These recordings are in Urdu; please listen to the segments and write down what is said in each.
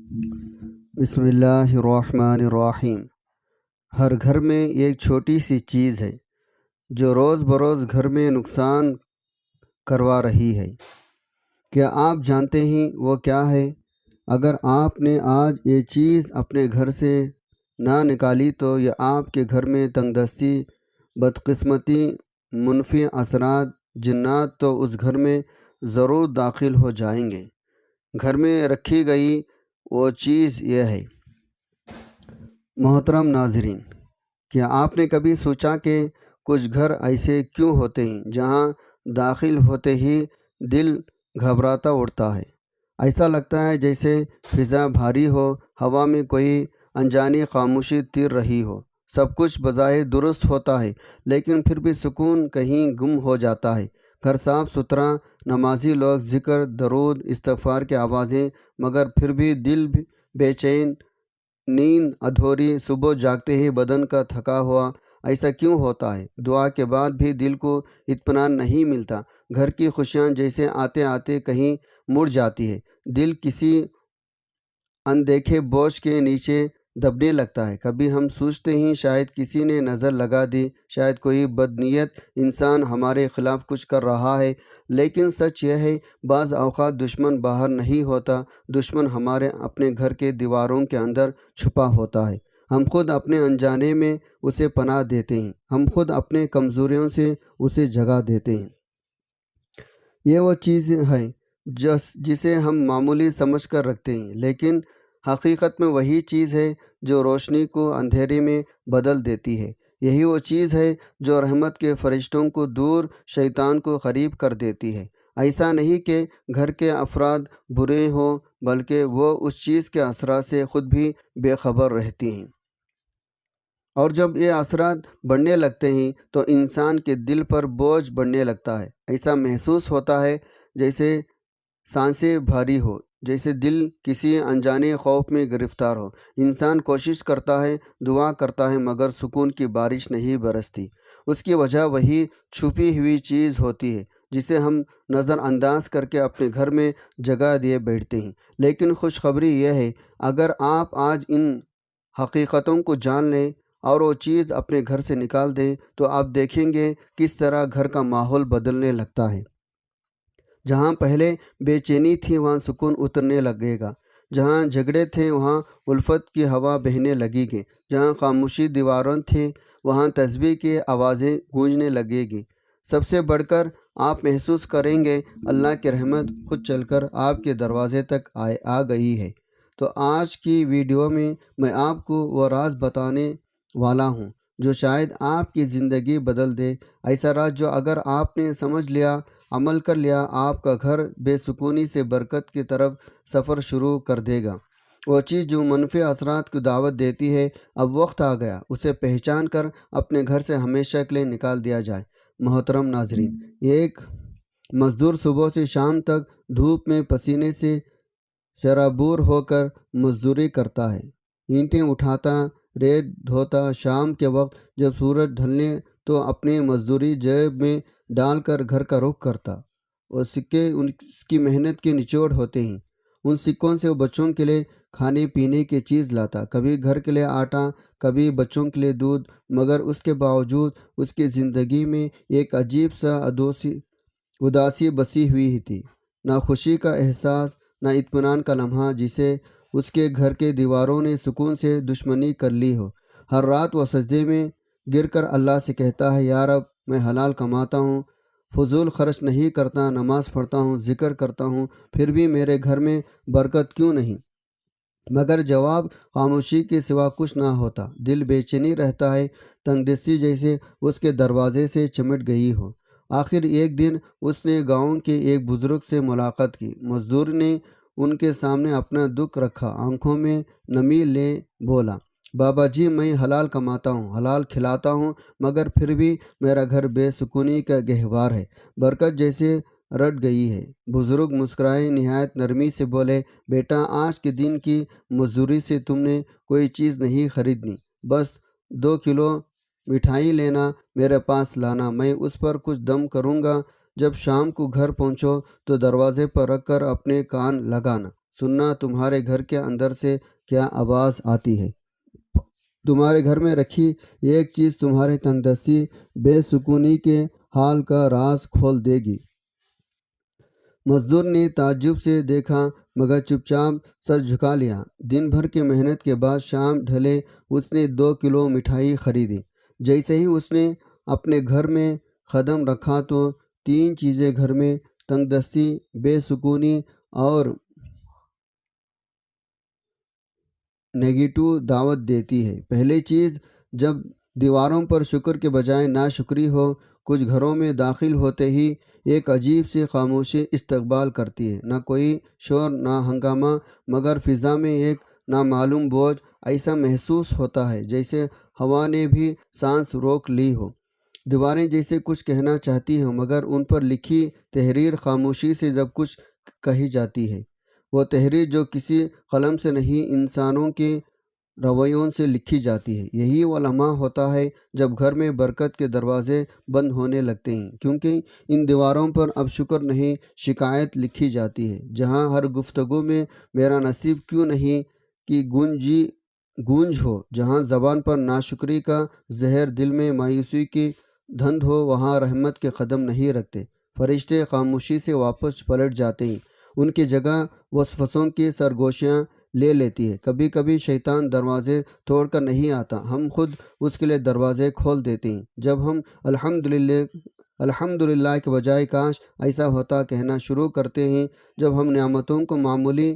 بسم اللہ الرحمن الرحیم۔ ہر گھر میں ایک چھوٹی سی چیز ہے جو روز بروز گھر میں نقصان کروا رہی ہے۔ کیا آپ جانتے ہیں وہ کیا ہے؟ اگر آپ نے آج یہ چیز اپنے گھر سے نہ نکالی تو یہ آپ کے گھر میں تنگ دستی، بدقسمتی، منفی اثرات، جنات تو اس گھر میں ضرور داخل ہو جائیں گے۔ گھر میں رکھی گئی وہ چیز یہ ہے۔ محترم ناظرین، کیا آپ نے کبھی سوچا کہ کچھ گھر ایسے کیوں ہوتے ہیں جہاں داخل ہوتے ہی دل گھبراتا اٹھتا ہے؟ ایسا لگتا ہے جیسے فضا بھاری ہو، ہوا میں کوئی انجانی خاموشی تیر رہی ہو۔ سب کچھ بظاہر درست ہوتا ہے لیکن پھر بھی سکون کہیں گم ہو جاتا ہے۔ گھر صاف ستھرا، نمازی لوگ، ذکر، درود، استغفار کی آوازیں، مگر پھر بھی دل بے چین، نیند ادھوری، صبح جاگتے ہی بدن کا تھکا ہوا۔ ایسا کیوں ہوتا ہے؟ دعا کے بعد بھی دل کو اطمینان نہیں ملتا۔ گھر کی خوشیاں جیسے آتے آتے کہیں مڑ جاتی ہے۔ دل کسی اندیکھے بوجھ کے نیچے دبنے لگتا ہے۔ کبھی ہم سوچتے ہیں شاید کسی نے نظر لگا دی، شاید کوئی بدنیت انسان ہمارے خلاف کچھ کر رہا ہے، لیکن سچ یہ ہے بعض اوقات دشمن باہر نہیں ہوتا، دشمن ہمارے اپنے گھر کے دیواروں کے اندر چھپا ہوتا ہے۔ ہم خود اپنے انجانے میں اسے پناہ دیتے ہیں، ہم خود اپنے کمزوریوں سے اسے جگہ دیتے ہیں۔ یہ وہ چیز ہے جسے ہم معمولی سمجھ کر رکھتے ہیں، لیکن حقیقت میں وہی چیز ہے جو روشنی کو اندھیرے میں بدل دیتی ہے۔ یہی وہ چیز ہے جو رحمت کے فرشتوں کو دور، شیطان کو قریب کر دیتی ہے۔ ایسا نہیں کہ گھر کے افراد برے ہوں، بلکہ وہ اس چیز کے اثرات سے خود بھی بے خبر رہتی ہیں۔ اور جب یہ اثرات بڑھنے لگتے ہیں تو انسان کے دل پر بوجھ بڑھنے لگتا ہے۔ ایسا محسوس ہوتا ہے جیسے سانسیں بھاری ہو، جیسے دل کسی انجانے خوف میں گرفتار ہو۔ انسان کوشش کرتا ہے، دعا کرتا ہے، مگر سکون کی بارش نہیں برستی۔ اس کی وجہ وہی چھپی ہوئی چیز ہوتی ہے جسے ہم نظر انداز کر کے اپنے گھر میں جگہ دیے بیٹھتے ہیں۔ لیکن خوشخبری یہ ہے، اگر آپ آج ان حقیقتوں کو جان لیں اور وہ چیز اپنے گھر سے نکال دیں تو آپ دیکھیں گے کس طرح گھر کا ماحول بدلنے لگتا ہے۔ جہاں پہلے بے چینی تھی وہاں سکون اترنے لگے گا، جہاں جھگڑے تھے وہاں الفت کی ہوا بہنے لگے گی، جہاں خاموشی دیواروں تھے وہاں تسبیح کی آوازیں گونجنے لگے گی۔ سب سے بڑھ کر آپ محسوس کریں گے اللہ کی رحمت خود چل کر آپ کے دروازے تک آ گئی ہے۔ تو آج کی ویڈیو میں آپ کو وہ راز بتانے والا ہوں جو شاید آپ کی زندگی بدل دے۔ ایسا راز جو اگر آپ نے سمجھ لیا، عمل کر لیا، آپ کا گھر بے سکونی سے برکت کی طرف سفر شروع کر دے گا۔ وہ چیز جو منفی اثرات کی دعوت دیتی ہے، اب وقت آ گیا اسے پہچان کر اپنے گھر سے ہمیشہ کے لیے نکال دیا جائے۔ محترم ناظرین، ایک مزدور صبح سے شام تک دھوپ میں پسینے سے شرابور ہو کر مزدوری کرتا ہے، اینٹیں اٹھاتا، ریت دھوتا۔ شام کے وقت جب سورج ڈھلنے تو اپنی مزدوری جیب میں ڈال کر گھر کا رخ کرتا۔ وہ سکے اس کی محنت کے نچوڑ ہوتے ہیں۔ ان سکوں سے وہ بچوں کے لیے کھانے پینے کی چیز لاتا، کبھی گھر کے لیے آٹا، کبھی بچوں کے لیے دودھ، مگر اس کے باوجود اس کی زندگی میں ایک عجیب سا اداسی بسی ہوئی تھی۔ نہ خوشی کا احساس، نہ اطمینان کا لمحہ، جسے اس کے گھر کے دیواروں نے سکون سے دشمنی کر لی ہو۔ ہر رات وہ سجدے میں گر کر اللہ سے کہتا ہے، یا رب، میں حلال کماتا ہوں، فضول خرچ نہیں کرتا، نماز پڑھتا ہوں، ذکر کرتا ہوں، پھر بھی میرے گھر میں برکت کیوں نہیں؟ مگر جواب خاموشی کے سوا کچھ نہ ہوتا۔ دل بے چینی رہتا ہے، تنگ دستی جیسے اس کے دروازے سے چمٹ گئی ہو۔ آخر ایک دن اس نے گاؤں کے ایک بزرگ سے ملاقات کی۔ مزدور نے ان کے سامنے اپنا دکھ رکھا، آنکھوں میں نمی لے بولا، بابا جی، میں حلال کماتا ہوں، حلال کھلاتا ہوں، مگر پھر بھی میرا گھر بے سکونی کا گہوار ہے، برکت جیسے رٹ گئی ہے۔ بزرگ مسکرائے، نہایت نرمی سے بولے، بیٹا، آج کے دن کی مزدوری سے تم نے کوئی چیز نہیں خریدنی، بس 2 کلو مٹھائی لینا، میرے پاس لانا، میں اس پر کچھ دم کروں گا۔ جب شام کو گھر پہنچو تو دروازے پر رکھ کر اپنے کان لگانا، سننا تمہارے گھر کے اندر سے کیا آواز آتی ہے۔ تمہارے گھر میں رکھی ایک چیز تمہارے تنگ دستی بے سکونی کے حال کا راز کھول دے گی۔ مزدور نے تعجب سے دیکھا مگر چپ چاپ سر جھکا لیا۔ دن بھر کی محنت کے بعد شام ڈھلے اس نے 2 کلو مٹھائی خریدی۔ جیسے ہی اس نے اپنے گھر میں قدم رکھا تو 3 چیزیں گھر میں تنگ دستی، بے سکونی اور نیگیٹو دعوت دیتی ہے۔ پہلی چیز، جب دیواروں پر شکر کے بجائے ناشکری ہو، کچھ گھروں میں داخل ہوتے ہی ایک عجیب سی خاموشی استقبال کرتی ہے۔ نہ کوئی شور، نہ ہنگامہ، مگر فضا میں ایک نامعلوم بوجھ۔ ایسا محسوس ہوتا ہے جیسے ہوا نے بھی سانس روک لی ہو۔ دیواریں جیسے کچھ کہنا چاہتی ہوں مگر ان پر لکھی تحریر خاموشی سے جب کچھ کہی جاتی ہے، وہ تحریر جو کسی قلم سے نہیں، انسانوں کے رویوں سے لکھی جاتی ہے، یہی وہ لمحہ ہوتا ہے جب گھر میں برکت کے دروازے بند ہونے لگتے ہیں، کیونکہ ان دیواروں پر اب شکر نہیں، شکایت لکھی جاتی ہے۔ جہاں ہر گفتگو میں میرا نصیب کیوں نہیں کی گونج ہو، جہاں زبان پر ناشکری کا زہر، دل میں مایوسی کی دھند ہو، وہاں رحمت کے قدم نہیں رکھتے۔ فرشتے خاموشی سے واپس پلٹ جاتے ہیں، ان کی جگہ وسوسوں کی سرگوشیاں لے لیتی ہے۔ کبھی کبھی شیطان دروازے توڑ کر نہیں آتا، ہم خود اس کے لیے دروازے کھول دیتے ہیں۔ جب ہم الحمدللہ کے بجائے کاش ایسا ہوتا کہنا شروع کرتے ہیں، جب ہم نعمتوں کو معمولی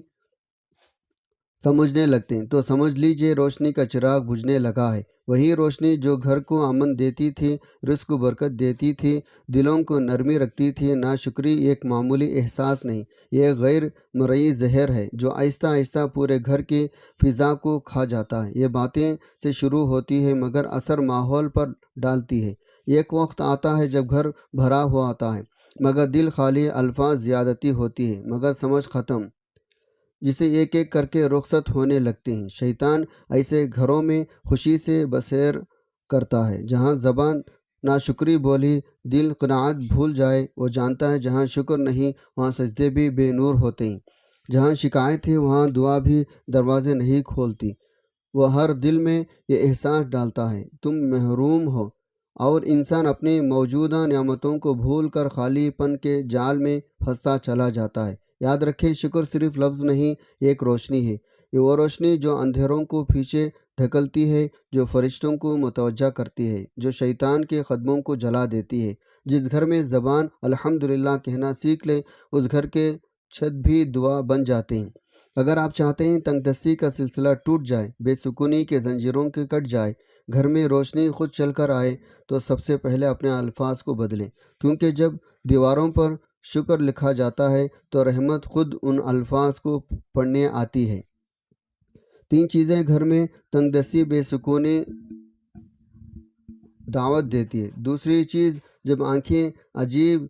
سمجھنے لگتے ہیں، تو سمجھ لیجئے روشنی کا چراغ بجھنے لگا ہے۔ وہی روشنی جو گھر کو امن دیتی تھی، رزق و برکت دیتی تھی، دلوں کو نرمی رکھتی تھی۔ ناشکری ایک معمولی احساس نہیں، یہ غیر مرئی زہر ہے جو آہستہ آہستہ پورے گھر کی فضا کو کھا جاتا ہے۔ یہ باتیں سے شروع ہوتی ہے مگر اثر ماحول پر ڈالتی ہے۔ ایک وقت آتا ہے جب گھر بھرا ہوا آتا ہے مگر دل خالی، الفاظ زیادتی ہوتی ہے مگر سمجھ ختم، جسے ایک ایک کر کے رخصت ہونے لگتے ہیں۔ شیطان ایسے گھروں میں خوشی سے بسیر کرتا ہے جہاں زبان ناشکری بولی، دل قناعت بھول جائے۔ وہ جانتا ہے جہاں شکر نہیں وہاں سجدے بھی بے نور ہوتے ہیں، جہاں شکایت ہے وہاں دعا بھی دروازے نہیں کھولتی۔ وہ ہر دل میں یہ احساس ڈالتا ہے تم محروم ہو، اور انسان اپنی موجودہ نعمتوں کو بھول کر خالی پن کے جال میں پھنستا چلا جاتا ہے۔ یاد رکھیں، شکر صرف لفظ نہیں، ایک روشنی ہے۔ یہ وہ روشنی جو اندھیروں کو پیچھے ڈھکلتی ہے، جو فرشتوں کو متوجہ کرتی ہے، جو شیطان کے قدموں کو جلا دیتی ہے۔ جس گھر میں زبان الحمدللہ کہنا سیکھ لے، اس گھر کے چھت بھی دعا بن جاتے ہیں۔ اگر آپ چاہتے ہیں تنگ دستی کا سلسلہ ٹوٹ جائے، بے سکونی کے زنجیروں کے کٹ جائے، گھر میں روشنی خود چل کر آئے، تو سب سے پہلے اپنے الفاظ کو بدلیں، کیونکہ جب دیواروں پر شکر لکھا جاتا ہے تو رحمت خود ان الفاظ کو پڑھنے آتی ہے۔ 3 چیزیں گھر میں تنگ دستی، بے سکونی دعوت دیتی ہے۔ دوسری چیز، جب آنکھیں عجیب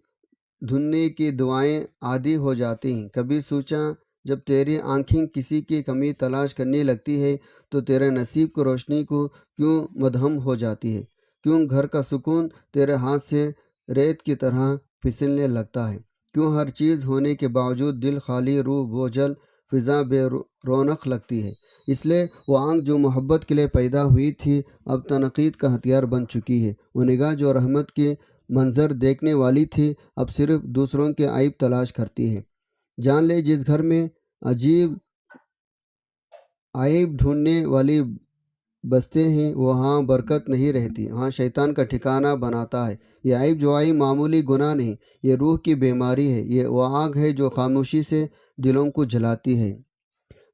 دھننے کی دعائیں عادی ہو جاتی ہیں۔ کبھی سوچا، جب تیری آنکھیں کسی کی کمی تلاش کرنے لگتی ہے تو تیرے نصیب کی روشنی کو کیوں مدھم ہو جاتی ہے؟ کیوں گھر کا سکون تیرے ہاتھ سے ریت کی طرح پھسلنے لگتا ہے؟ کیوں ہر چیز ہونے کے باوجود دل خالی، روح بوجھل، فضا بے رونق لگتی ہے؟ اس لیے وہ آنکھ جو محبت کے لیے پیدا ہوئی تھی اب تنقید کا ہتھیار بن چکی ہے۔ وہ نگاہ جو رحمت کے منظر دیکھنے والی تھی اب صرف دوسروں کے عیب تلاش کرتی ہے۔ جان لے، جس گھر میں عجیب عیب ڈھونڈنے والی بستے ہیں وہاں برکت نہیں رہتی، وہاں شیطان کا ٹھکانہ بناتا ہے۔ یہ عیب جو معمولی گناہ نہیں، یہ روح کی بیماری ہے، یہ وہ آگ ہے جو خاموشی سے دلوں کو جلاتی ہے،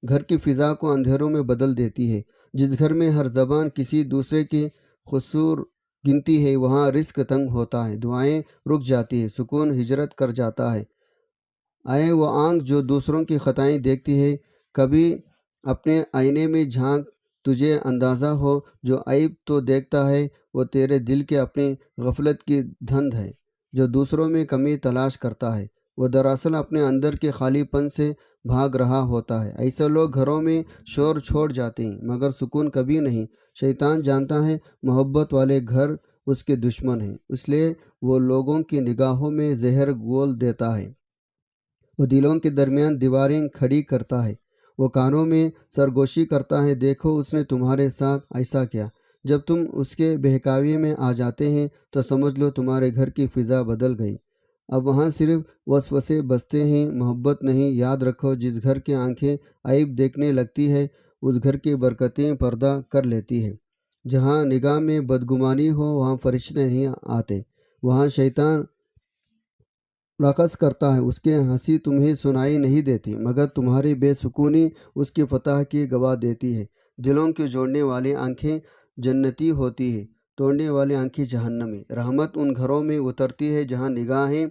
گھر کی فضا کو اندھیروں میں بدل دیتی ہے۔ جس گھر میں ہر زبان کسی دوسرے کی قصور گنتی ہے وہاں رزق تنگ ہوتا ہے، دعائیں رک جاتی ہے، سکون ہجرت کر جاتا ہے۔ اے وہ آنکھ جو دوسروں کی خطائیں دیکھتی ہے، کبھی اپنے آئینے میں جھانک، تجھے اندازہ ہو جو عیب تو دیکھتا ہے وہ تیرے دل کے اپنی غفلت کی دھند ہے۔ جو دوسروں میں کمی تلاش کرتا ہے وہ دراصل اپنے اندر کے خالی پن سے بھاگ رہا ہوتا ہے۔ ایسے لوگ گھروں میں شور چھوڑ جاتے ہیں مگر سکون کبھی نہیں۔ شیطان جانتا ہے محبت والے گھر اس کے دشمن ہیں، اس لیے وہ لوگوں کی نگاہوں میں زہر گھول دیتا ہے۔ وہ دلوں کے درمیان دیواریں کھڑی کرتا ہے، وہ کانوں میں سرگوشی کرتا ہے، دیکھو اس نے تمہارے ساتھ ایسا کیا۔ جب تم اس کے بہکاوے میں آ جاتے ہیں تو سمجھ لو تمہارے گھر کی فضا بدل گئی۔ اب وہاں صرف وسوسے بستے ہیں، محبت نہیں۔ یاد رکھو، جس گھر کی آنکھیں عیب دیکھنے لگتی ہے اس گھر کی برکتیں پردہ کر لیتی ہے۔ جہاں نگاہ میں بدگمانی ہو وہاں فرشتے نہیں آتے، وہاں شیطان رقص کرتا ہے، اس کی ہنسی تمہیں سنائی نہیں دیتی مگر تمہاری بے سکونی اس کی فتح کی گواہ دیتی ہے۔ دلوں کی جوڑنے والی آنکھیں جنتی ہوتی ہے، توڑنے والی آنکھیں جہنمی۔ رحمت ان گھروں میں اترتی ہے جہاں نگاہیں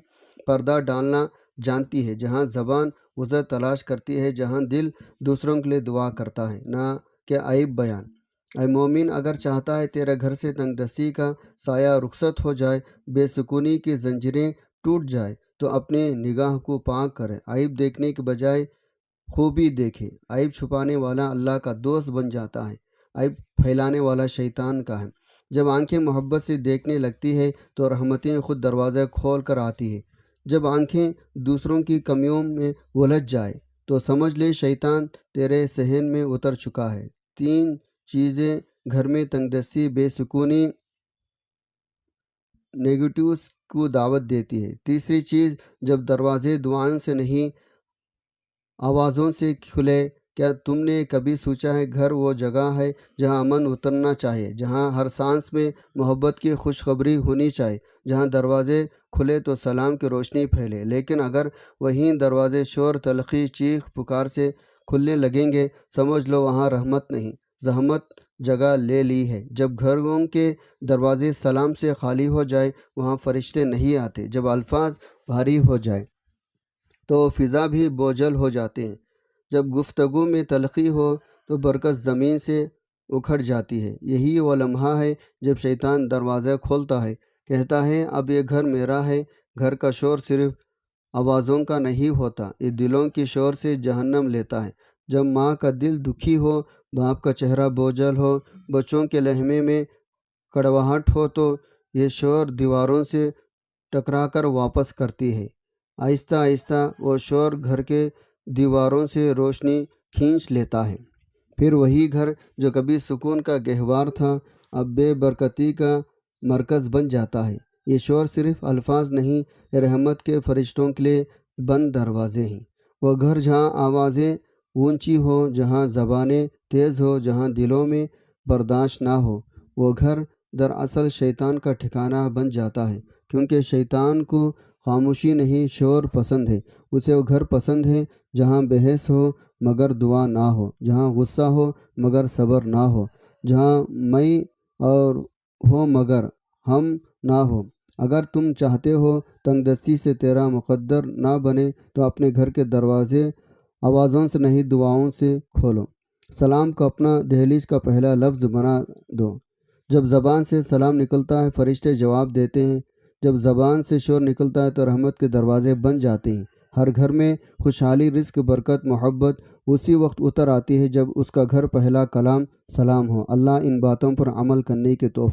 پردہ ڈالنا جانتی ہے، جہاں زبان عذر تلاش کرتی ہے، جہاں دل دوسروں کے لیے دعا کرتا ہے، نہ کہ عیب بیان۔ اے مومن، اگر چاہتا ہے تیرے گھر سے تنگ دستی کا سایہ رخصت ہو جائے، بے سکونی کی زنجیریں ٹوٹ جائے، تو اپنے نگاہ کو پاک کرے، عیب دیکھنے کے بجائے خوبی دیکھے۔ عیب چھپانے والا اللہ کا دوست بن جاتا ہے، عیب پھیلانے والا شیطان کا ہے۔ جب آنکھیں محبت سے دیکھنے لگتی ہے تو رحمتیں خود دروازے کھول کر آتی ہے۔ جب آنکھیں دوسروں کی کمیوں میں الجھ جائے تو سمجھ لے شیطان تیرے صحن میں اتر چکا ہے۔ 3 چیزیں گھر میں تنگ دستی، بے سکونی، نیگیٹیوز کو دعوت دیتی ہے۔ تیسری چیز، جب دروازے دعاؤں سے نہیں آوازوں سے کھلے۔ کیا تم نے کبھی سوچا ہے گھر وہ جگہ ہے جہاں امن اترنا چاہیے، جہاں ہر سانس میں محبت کی خوشخبری ہونی چاہیے، جہاں دروازے کھلے تو سلام کی روشنی پھیلے، لیکن اگر وہیں دروازے شور، تلخی، چیخ پکار سے کھلنے لگیں گے، سمجھ لو وہاں رحمت نہیں، زحمت جگہ لے لی ہے۔ جب گھروں کے دروازے سلام سے خالی ہو جائے وہاں فرشتے نہیں آتے۔ جب الفاظ بھاری ہو جائے تو فضا بھی بوجھل ہو جاتے ہیں۔ جب گفتگو میں تلخی ہو تو برکت زمین سے اکھڑ جاتی ہے۔ یہی وہ لمحہ ہے جب شیطان دروازہ کھولتا ہے، کہتا ہے اب یہ گھر میرا ہے۔ گھر کا شور صرف آوازوں کا نہیں ہوتا، یہ دلوں کی شور سے جہنم لیتا ہے۔ جب ماں کا دل دکھی ہو، باپ کا چہرہ بوجھل ہو، بچوں کے لہمے میں کڑواہٹ ہو تو یہ شور دیواروں سے ٹکرا کر واپس کرتی ہے۔ آہستہ آہستہ وہ شور گھر کے دیواروں سے روشنی کھینچ لیتا ہے۔ پھر وہی گھر جو کبھی سکون کا گہوار تھا اب بے برکتی کا مرکز بن جاتا ہے۔ یہ شور صرف الفاظ نہیں، یہ رحمت کے فرشتوں کے لیے بند دروازے ہیں۔ وہ گھر جہاں آوازیں اونچی ہو، جہاں زبانیں تیز ہو، جہاں دلوں میں برداشت نہ ہو، وہ گھر دراصل شیطان کا ٹھکانہ بن جاتا ہے، کیونکہ شیطان کو خاموشی نہیں شور پسند ہے۔ اسے وہ گھر پسند ہے جہاں بحث ہو مگر دعا نہ ہو، جہاں غصہ ہو مگر صبر نہ ہو، جہاں میں اور ہو مگر ہم نہ ہو۔ اگر تم چاہتے ہو تنگ دستی سے تیرا مقدر نہ بنے تو اپنے گھر کے دروازے آوازوں سے نہیں دعاؤں سے کھولو۔ سلام کو اپنا دہلیز کا پہلا لفظ بنا دو۔ جب زبان سے سلام نکلتا ہے فرشتے جواب دیتے ہیں، جب زبان سے شور نکلتا ہے تو رحمت کے دروازے بن جاتے ہیں۔ ہر گھر میں خوشحالی، رزق، برکت، محبت اسی وقت اتر آتی ہے جب اس کا گھر پہلا کلام سلام ہو۔ اللہ ان باتوں پر عمل کرنے کی توفیق